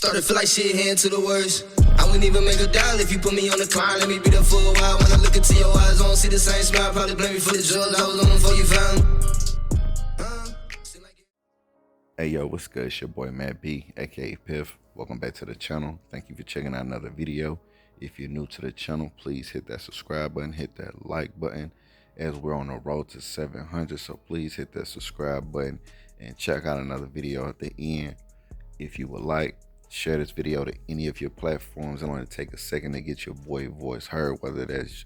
Started to feel like shit heading to the worst. I wouldn't even make a dial if you put me on the climb. Let me be there for a while. When I look into your eyes, I don't see the same smile. Probably blame me for the drugs I was on before you found me. Hey yo, what's good? It's your boy Matt B, aka Piff. Welcome back to the channel. Thank you for checking out another video. If you're new to the channel, please hit that subscribe button, hit that like button, as we're on the road to 700. So please hit that subscribe button and check out another video at the end. If you would like, share this video to any of your platforms. I want to take a second to get your boy voice heard, whether that's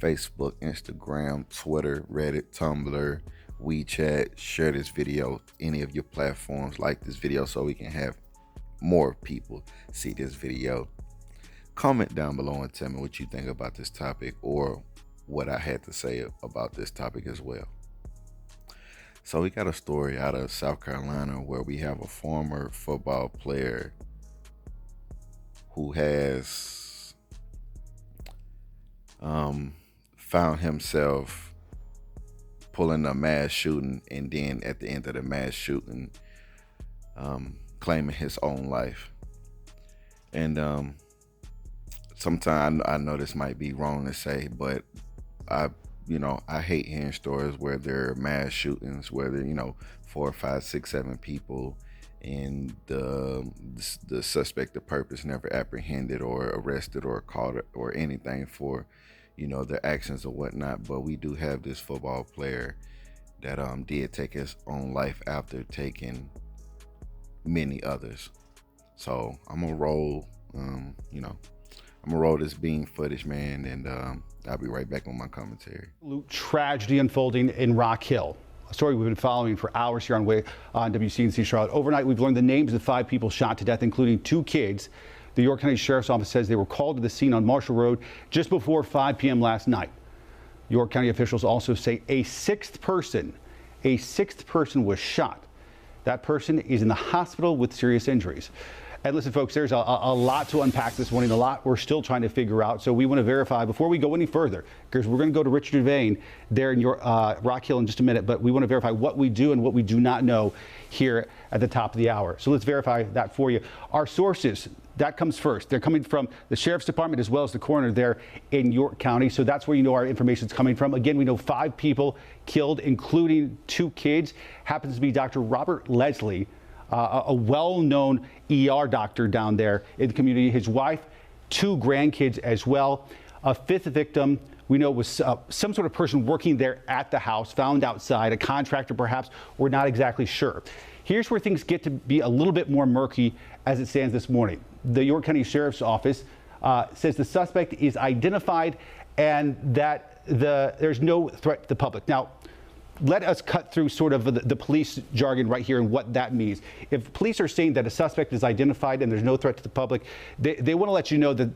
Facebook, Instagram, Twitter, Reddit, Tumblr, WeChat. Share this video, any of your platforms. Like this video so we can have more people see this video. Comment down below and tell me what you think about this topic or what I had to say about this topic as well. So we got a story out of South Carolina where we have a former football player who has found himself pulling a mass shooting, and then at the end of the mass shooting claiming his own life. And sometimes I know this might be wrong to say, but I hate hearing stories where there are mass shootings where there, 4, 5, 6, 7 people, and the suspect, the purpose, never apprehended or arrested or caught or anything for, their actions or whatnot. But we do have this football player that did take his own life after taking many others. So I'm gonna roll, I'm gonna roll this beam footage, man, and I'll be right back on my commentary. Tragedy unfolding in Rock Hill. A story we've been following for hours here on WCNC Charlotte. Overnight, we've learned the names of 5 people shot to death, including 2 kids. The York County Sheriff's Office says they were called to the scene on Marshall Road just before 5 p.m. last night. York County officials also say a sixth person was shot. That person is in the hospital with serious injuries. And listen, folks, there's a lot to unpack this morning, a lot we're still trying to figure out. So we want to verify before we go any further, because we're going to go to Richard Devane there in your Rock Hill in just a minute. But we want to verify what we do and what we do not know here at the top of the hour. So let's verify that for you. Our sources, that comes first. They're coming from the Sheriff's Department as well as the coroner there in York County. So that's where our information is coming from. Again, we know 5 people killed, including 2 kids. Happens to be Dr. Robert Leslie, a well-known ER doctor down there in the community. His wife, 2 grandkids as well. A 5th victim we know was some sort of person working there at the house, found outside, a contractor perhaps. We're not exactly sure. Here's where things get to be a little bit more murky as it stands this morning. The York County Sheriff's Office says the suspect is identified and that there's no threat to the public. Now, let us cut through sort of the police jargon right here and what that means. If police are saying that a suspect is identified and there's no threat to the public, they want to let you know that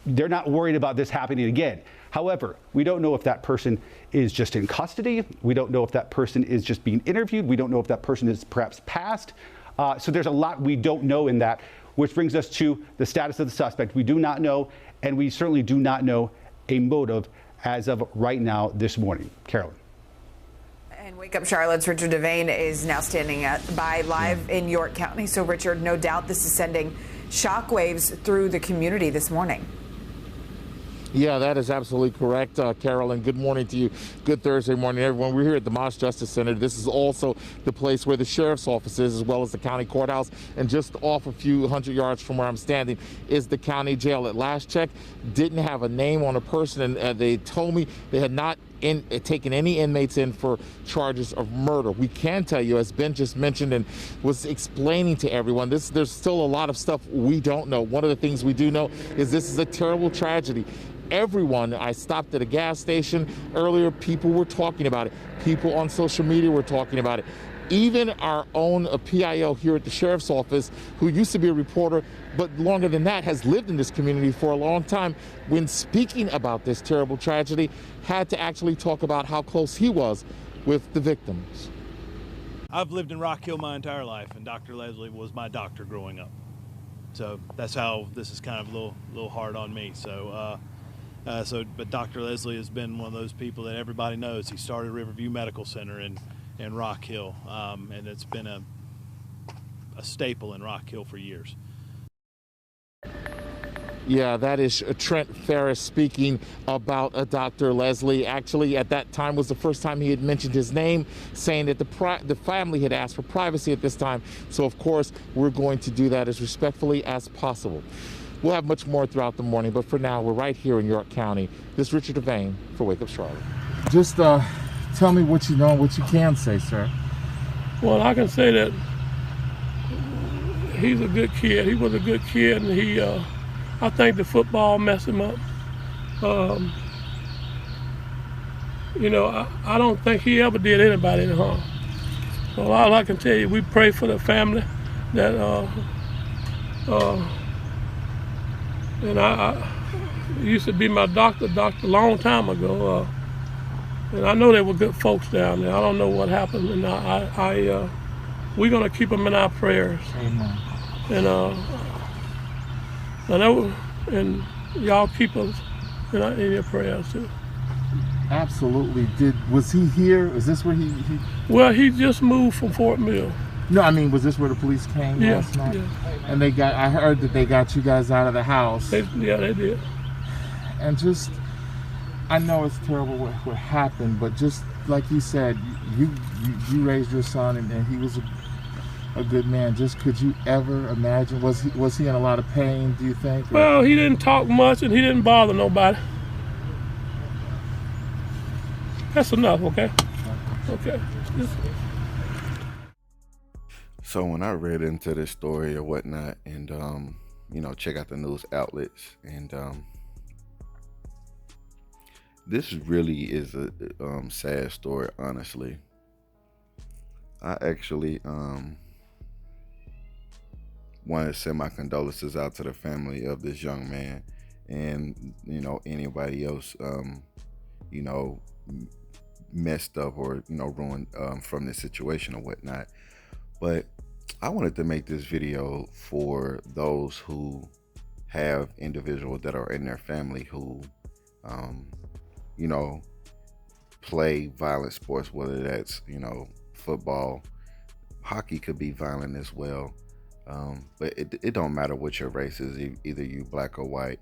they're not worried about this happening again. However, we don't know if that person is just in custody. We don't know if that person is just being interviewed. We don't know if that person is perhaps passed. So there's a lot we don't know in that, which brings us to the status of the suspect. We do not know, and we certainly do not know a motive as of right now this morning. Carolyn. And Wake Up Charlotte's Richard Devane is now standing by live in York County. So, Richard, no doubt this is sending shockwaves through the community this morning. Yeah, that is absolutely correct, Carolyn. Good morning to you. Good Thursday morning, everyone. We're here at the Moss Justice Center. This is also the place where the sheriff's office is, as well as the county courthouse. And just off a few hundred yards from where I'm standing is the county jail. At last check, didn't have a name on a person, and they told me they had not taken any inmates in for charges of murder. We can tell you, as Ben just mentioned and was explaining to everyone, there's still a lot of stuff we don't know. One of the things we do know is this is a terrible tragedy. Everyone, I stopped at a gas station earlier, people were talking about it. People on social media were talking about it. Even our own PIO here at the Sheriff's Office, who used to be a reporter, but longer than that, has lived in this community for a long time, when speaking about this terrible tragedy, had to actually talk about how close he was with the victims. I've lived in Rock Hill my entire life, and Dr. Leslie was my doctor growing up. So that's how this is kind of a little hard on me. But Dr. Leslie has been one of those people that everybody knows. He started Riverview Medical Center in Rock Hill, and it's been a staple in Rock Hill for years. Yeah, that is Trent Ferris speaking about Dr. Leslie. Actually, at that time was the first time he had mentioned his name, saying that the family had asked for privacy at this time. So, of course, we're going to do that as respectfully as possible. We'll have much more throughout the morning, but for now, we're right here in York County. This is Richard Devane for Wake Up Charlotte. Just tell me what you know and what you can say, sir. Well, I can say that he's a good kid. He was a good kid, and I think the football messed him up. You know, I don't think he ever did anybody any harm. So all I can tell you, we pray for the family that, and I used to be my doctor a long time ago. And I know they were good folks down there. I don't know what happened, and we're gonna keep them in our prayers. Amen. And I know, and y'all keep us in your prayers too. Absolutely. Was he here? Is this where he? Well, he just moved from Fort Mill. No, I mean, was this where the police came last night? Yeah. And I heard that they got you guys out of the house. They did. And just, I know it's terrible what happened, but just like you said, you raised your son, and he was a good man. Just could you ever imagine? Was he in a lot of pain, do you think? Well, he didn't talk much, and he didn't bother nobody. That's enough, okay? Okay. So when I read into this story or whatnot, and you know, check out the news outlets, and this really is a sad story, honestly. I actually want to send my condolences out to the family of this young man, and you know, anybody else you know, messed up or, you know, ruined from this situation or whatnot. But I wanted to make this video for those who have individuals that are in their family who you know, play violent sports, whether that's, you know, football. Hockey could be violent as well, but it don't matter what your race is, either you black or white.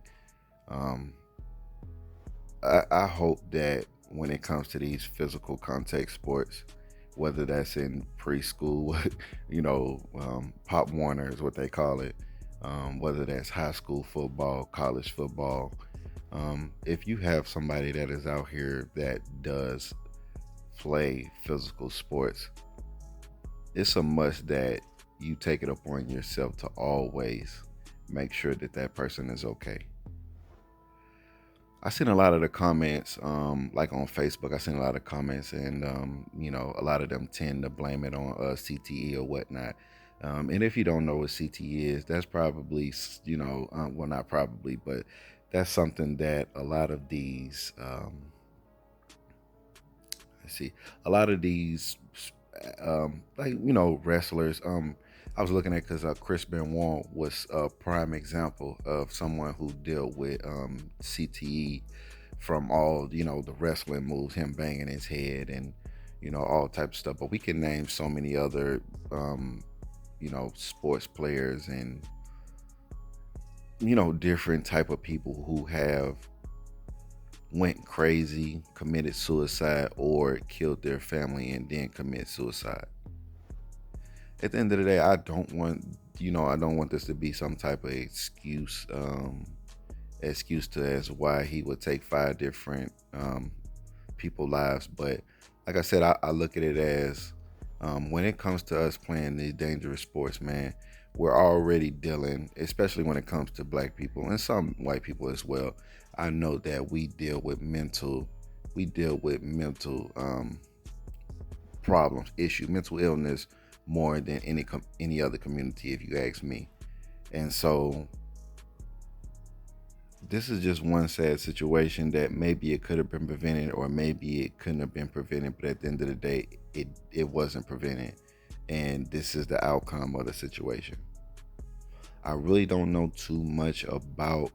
I hope that when it comes to these physical contact sports, whether that's in preschool, you know, Pop Warner is what they call it, whether that's high school football, college football, if you have somebody that is out here that does play physical sports, it's a must that you take it upon yourself to always make sure that that person is okay. I seen a lot of the comments, like on Facebook, I seen a lot of comments, and you know, a lot of them tend to blame it on CTE or whatnot. And if you don't know what CTE is, that's probably, you know, well, not probably, but that's something that a lot of these, a lot of these, like, you know, wrestlers, I was looking at, because Chris Benoit was a prime example of someone who dealt with CTE from all, you know, the wrestling moves, him banging his head and, you know, all types of stuff. But we can name so many other, you know, sports players and, you know, different type of people who have went crazy, committed suicide, or killed their family and then commit suicide. At the end of the day, I don't want, you know, I don't want this to be some type of excuse to as why he would take 5 different people's lives. But like I said, I look at it as when it comes to us playing these dangerous sports, man, we're already dealing, especially when it comes to black people and some white people as well. I know that we deal with mental problems, mental illness, more than any other community, if you ask me. And so this is just one sad situation that maybe it could have been prevented, or maybe it couldn't have been prevented, but at the end of the day, it wasn't prevented, and this is the outcome of the situation. I really don't know too much about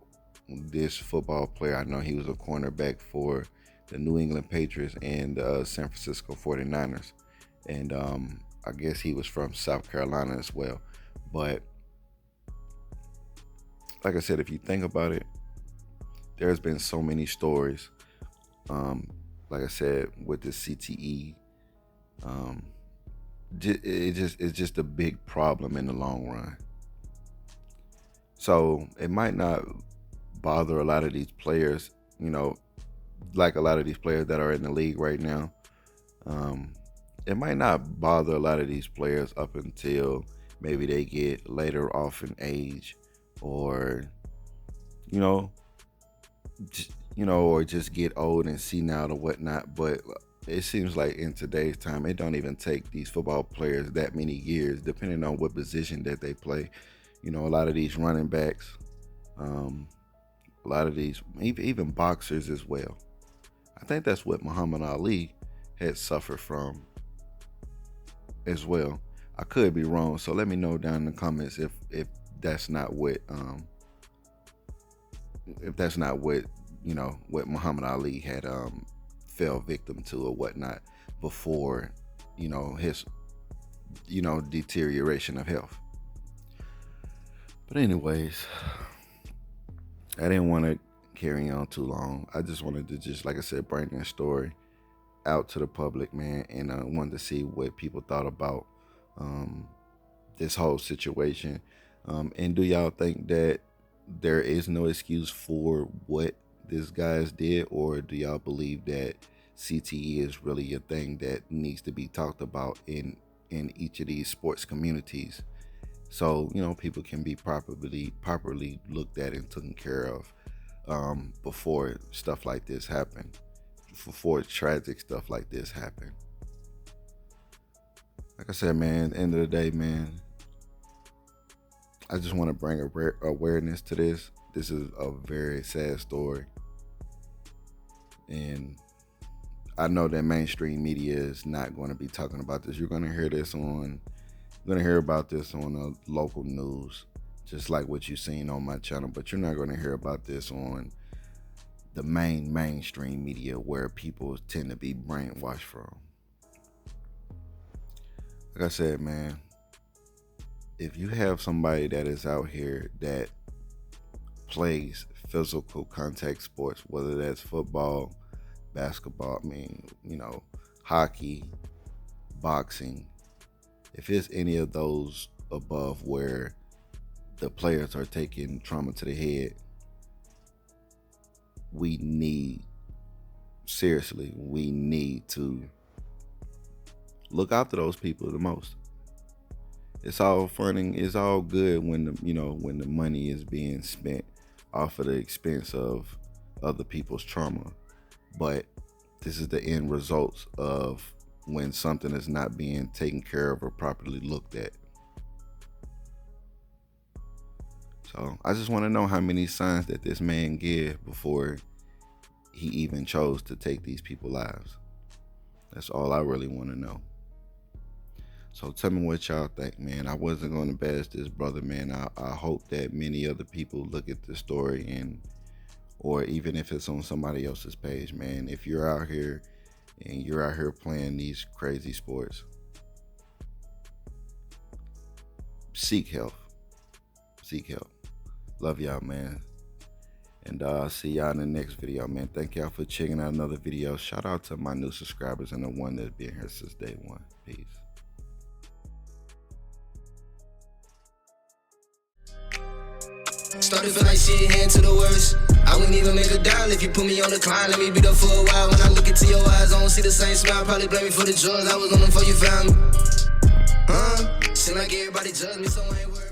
this football player. I know he was a cornerback for the New England Patriots and the San Francisco 49ers, and I guess he was from South Carolina as well. But like I said, if you think about it, there's been so many stories. Like I said, with the CTE, it's just a big problem in the long run. So it might not bother a lot of these players, like a lot of these players that are in the league right now. It might not bother a lot of these players up until maybe they get later off in age, or or just get old and senile or whatnot. But it seems like in today's time, it don't even take these football players that many years, depending on what position that they play. A lot of these running backs, a lot of these, even boxers as well. I think that's what Muhammad Ali had suffered from as well. I could be wrong, so let me know down in the comments if that's not what what Muhammad Ali had fell victim to or whatnot before his deterioration of health. But anyways, I didn't want to carry on too long. I just wanted to like I said, bring that story out to the public, man, and I wanted to see what people thought about this whole situation. And do y'all think that there is no excuse for what this guys did, or do y'all believe that CTE is really a thing that needs to be talked about in each of these sports communities, so people can be properly looked at and taken care of before stuff like this happen, before tragic stuff like this happen. Like I said, man, at the end of the day, man, I just want to bring awareness to this. This is a very sad story, and I know that mainstream media is not going to be talking about this. You're going to hear about this on the local news, just like what you've seen on my channel, but you're not going to hear about this on the mainstream media, where people tend to be brainwashed from. Like I said, man, if you have somebody that is out here that plays physical contact sports, whether that's football, basketball, hockey, boxing, if it's any of those above where the players are taking trauma to the head, we need to look after those people the most. It's all fun and it's all good when the money is being spent off of the expense of other people's trauma, but this is the end results of when something is not being taken care of or properly looked at. So I just want to know how many signs that this man gave before he even chose to take these people's lives. That's all I really want to know. So tell me what y'all think, man. I wasn't going to bash this brother, man. I hope that many other people look at this story, or even if it's on somebody else's page, man, if you're out here and you're out here playing these crazy sports, seek help. Love y'all, man. And I'll see y'all in the next video, man. Thank y'all for checking out another video. Shout out to my new subscribers and the one that's been here since day one. Peace. Started feel like shit, heading to the worst. I wouldn't even make a dial if you put me on the climb. Let me be there for a while. When I look into your eyes, I don't see the same smile. Probably blame me for the drugs I was on them before you found me. Seem like everybody judged me, so I ain't worried.